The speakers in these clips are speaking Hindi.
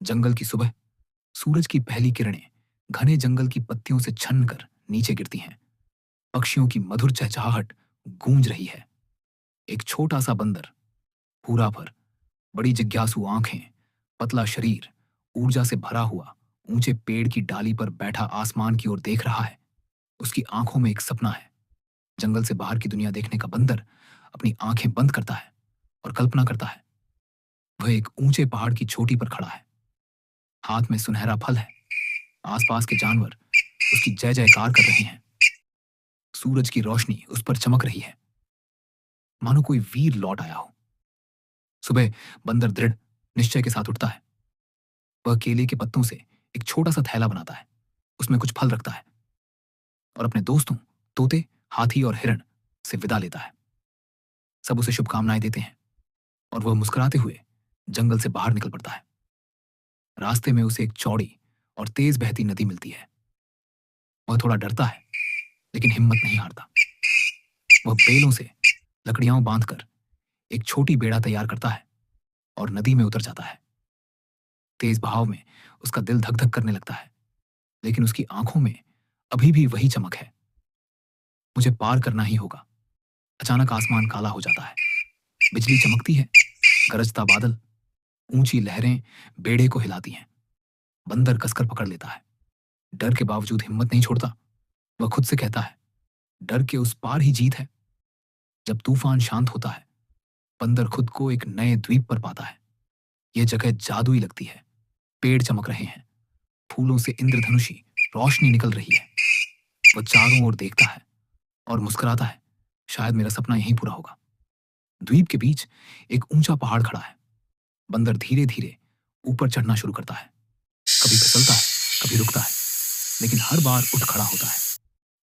जंगल की सुबह, सूरज की पहली किरणें घने जंगल की पत्तियों से छन कर नीचे गिरती हैं। पक्षियों की मधुर चहचहाहट गूंज रही है। एक छोटा सा बंदर, भूरा फर, बड़ी जिज्ञासु आंखें, पतला शरीर, ऊर्जा से भरा हुआ, ऊंचे पेड़ की डाली पर बैठा आसमान की ओर देख रहा है। उसकी आंखों में एक सपना है। जंगल से बाहर की दुनिया देखने का बंदर अपनी आंखें बंद करता है और कल्पना करता है। वह एक ऊंचे पहाड़ की चोटी पर खड़ा है। हाथ में सुनहरा फल है। आसपास के जानवर उसकी जय जयकार कर रहे हैं। सूरज की रोशनी उस पर चमक रही है, मानो कोई वीर लौट आया हो। सुबह बंदर दृढ़ निश्चय के साथ उठता है। वह केले के पत्तों से एक छोटा सा थैला बनाता है। उसमें कुछ फल रखता है और अपने दोस्तों तोते, हाथी और हिरण से विदा लेता है। सब उसे शुभकामनाएं देते हैं और वह मुस्कुराते हुए जंगल से बाहर निकल पड़ता है। रास्ते में उसे एक चौड़ी और तेज बहती नदी मिलती है। वह थोड़ा डरता है, लेकिन हिम्मत नहीं हारता। वह बेलों से लकड़ियां बांधकर एक छोटी बेड़ा तैयार करता है और नदी में उतर जाता है। तेज बहाव में उसका दिल धक धक करने लगता है, लेकिन उसकी आंखों में अभी भी वही चमक है। मुझे पार करना ही होगा। अचानक आसमान काला हो जाता है। बिजली चमकती है, गरजता बादल, ऊंची लहरें बेड़े को हिलाती हैं। बंदर कसकर पकड़ लेता है। डर के बावजूद हिम्मत नहीं छोड़ता। वह खुद से कहता है, डर के उस पार ही जीत है। जब तूफान शांत होता है, बंदर खुद को एक नए द्वीप पर पाता है। यह जगह जादुई लगती है। पेड़ चमक रहे हैं, फूलों से इंद्रधनुषी रोशनी निकल रही है। वह चारों ओर देखता है और मुस्कुराता है। शायद मेरा सपना यहीं पूरा होगा। द्वीप के बीच एक ऊंचा पहाड़ खड़ा है। बंदर धीरे धीरे ऊपर चढ़ना शुरू करता है। कभी फिसलता है, कभी रुकता है, लेकिन हर बार उठ खड़ा होता है।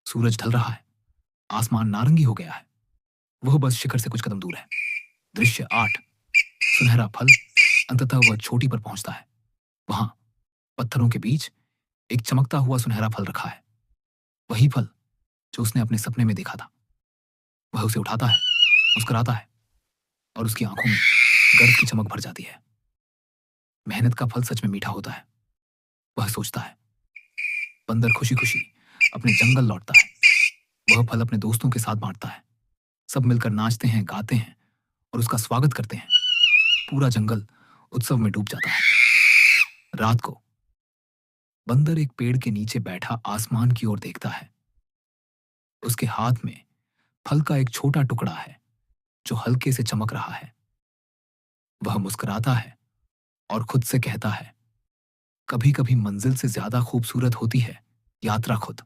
सूरज ढल रहा है, आसमान नारंगी हो गया है। वह बस शिखर से कुछ कदम दूर है। दृश्य 8, सुनहरा फल। अंततः वह चोटी पर पहुंचता है। वहां पत्थरों के बीच एक चमकता हुआ सुनहरा फल रखा है। वही फल जो उसने अपने सपने में देखा था। वह उसे उठाता है, मुस्कुराता है और उसकी आंखों में गर्व की चमक भर जाती है। मेहनत का फल सच में मीठा होता है, वह सोचता है। बंदर खुशी खुशी अपने जंगल लौटता है। वह फल अपने दोस्तों के साथ बांटता है। सब मिलकर नाचते हैं, गाते हैं और उसका स्वागत करते हैं। पूरा जंगल उत्सव में डूब जाता है। रात को बंदर एक पेड़ के नीचे बैठा आसमान की ओर देखता है। उसके हाथ में फल का एक छोटा टुकड़ा है जो हल्के से चमक रहा है। वह मुस्कुराता है और खुद से कहता है, कभी कभी मंजिल से ज्यादा खूबसूरत होती है यात्रा खुद।